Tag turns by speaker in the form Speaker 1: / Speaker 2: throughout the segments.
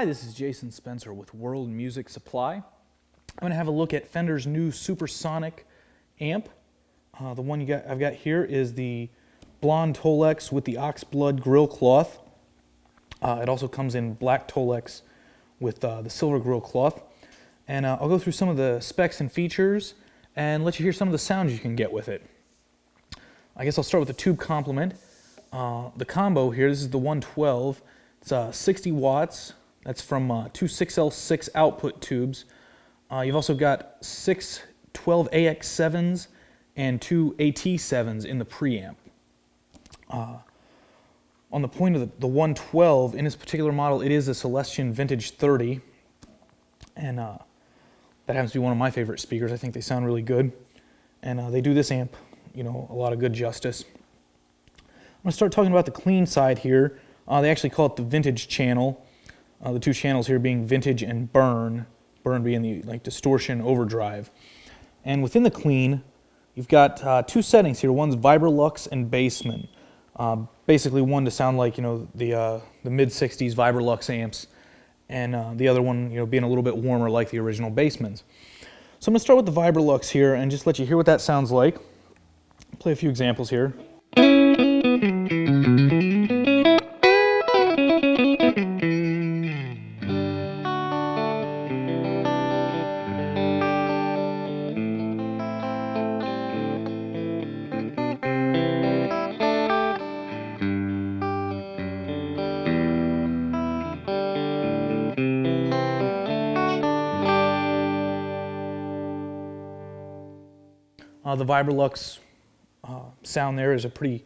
Speaker 1: Hi, this is Jason Spencer with World Music Supply. I'm going to have a look at Fender's new Super Sonic amp. The one I've got here is the blonde Tolex with the oxblood grill cloth. It also comes in black Tolex with the silver grill cloth. And I'll go through some of the specs and features and let you hear some of the sounds you can get with it. I guess I'll start with the tube complement. The combo here, this is the 112. It's 60 watts. That's from two 6L6 output tubes. You've also got 6 12AX7s and 2 AT7s in the preamp. On the point of the 112, in this particular model, it is a Celestion Vintage 30. And that happens to be one of my favorite speakers. I think they sound really good. And they do this amp, a lot of good justice. I'm going to start talking about the clean side here. They actually call it the vintage channel. The two channels here being vintage and burn. Burn being the distortion overdrive. And within the clean, you've got two settings here. One's Vibrolux and Bassman. Basically one to sound like the mid-60s Vibrolux amps, and the other one being a little bit warmer like the original Bassmans. So I'm going to start with the Vibrolux here and just let you hear what that sounds like. Play a few examples here. The Vibrolux sound there is a pretty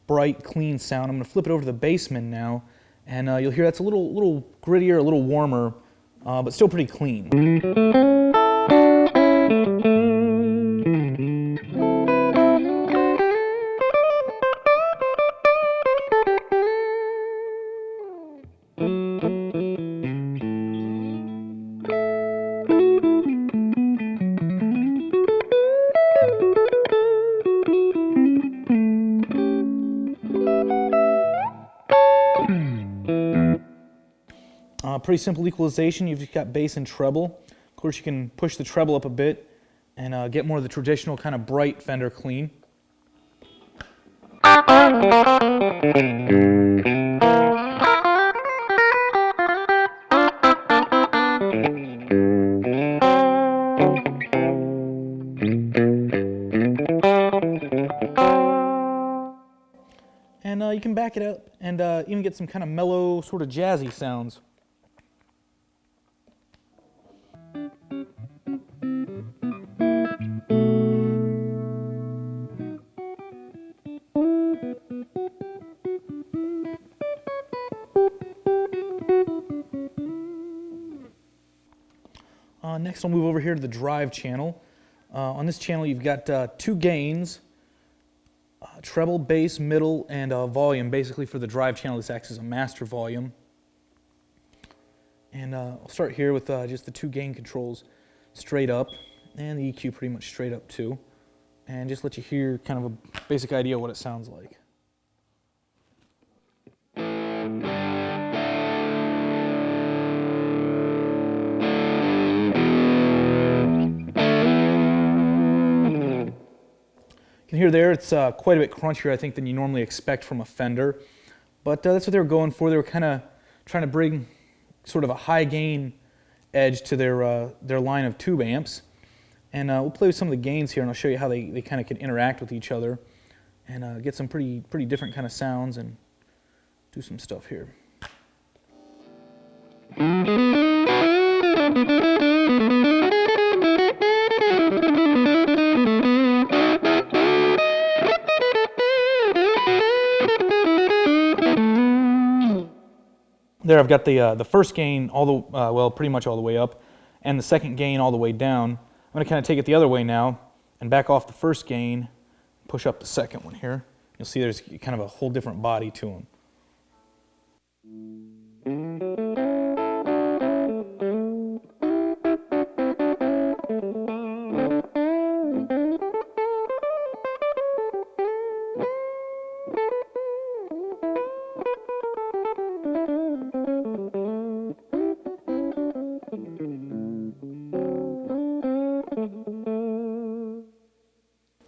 Speaker 1: bright, clean sound. I'm going to flip it over to the Bassman now, and you'll hear that's a little grittier, a little warmer, but still pretty clean. Pretty simple equalization. You've just got bass and treble. Of course, you can push the treble up a bit and get more of the traditional kind of bright Fender clean. And you can back it up and even get some kind of mellow, sort of jazzy sounds. Next, I'll move over here to the drive channel. On this channel, you've got two gains, treble, bass, middle, and volume. Basically, for the drive channel, this acts as a master volume. And I'll start here with just the two gain controls straight up, and the EQ pretty much straight up too. And just let you hear kind of a basic idea of what it sounds like. You can hear there it's quite a bit crunchier, I think, than you normally expect from a Fender. But that's what they were going for. They were kind of trying to bring sort of a high gain edge to their line of tube amps. And we'll play with some of the gains here, and I'll show you how they kind of can interact with each other and get some pretty different kind of sounds and do some stuff here. There I've got the first gain pretty much all the way up, and the second gain all the way down. I'm going to kind of take it the other way now and back off the first gain, push up the second one here. You'll see there's kind of a whole different body to them.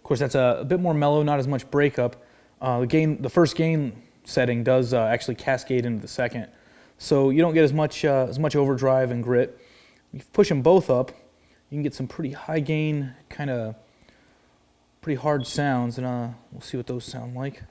Speaker 1: course, that's a bit more mellow, not as much breakup. The first gain setting does actually cascade into the second, so you don't get as much overdrive and grit. You push them both up, you can get some pretty high gain, kind of pretty hard sounds, and we'll see what those sound like.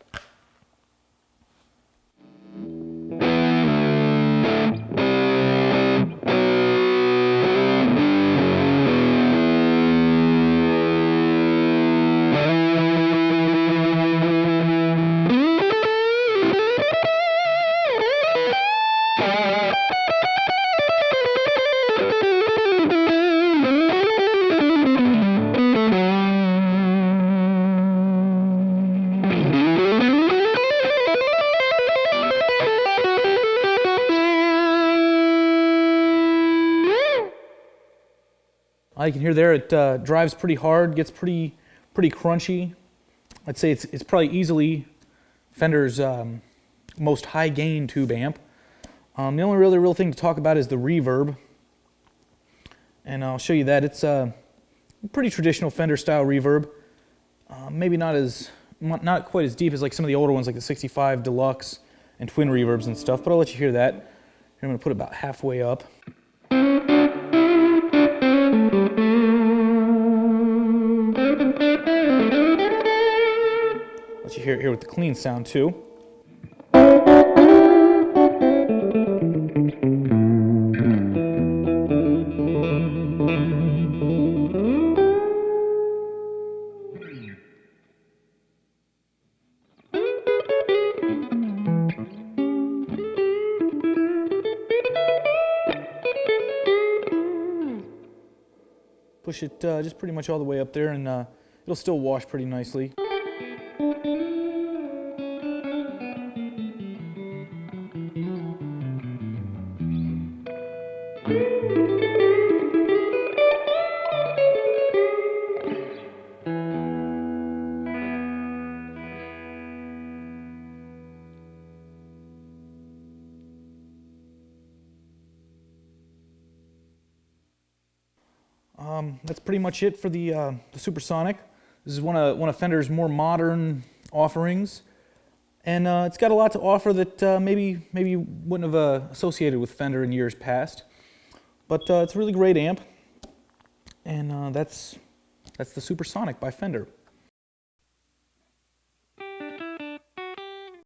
Speaker 1: You can hear there it drives pretty hard, gets pretty crunchy. I'd say it's probably easily Fender's most high gain tube amp. The only really real thing to talk about is the reverb, and I'll show you that. It's a pretty traditional Fender style reverb. Maybe not quite as deep as like some of the older ones, like the 65 Deluxe and twin reverbs and stuff. But I'll let you hear that. Here, I'm going to put it about halfway up. Let you hear it here with the clean sound too. Push it just pretty much all the way up there, and it'll still wash pretty nicely. That's pretty much it for the Super Sonic. This is one of Fender's more modern offerings, and it's got a lot to offer that maybe you wouldn't have associated with Fender in years past. But it's a really great amp, and that's the Super Sonic by Fender.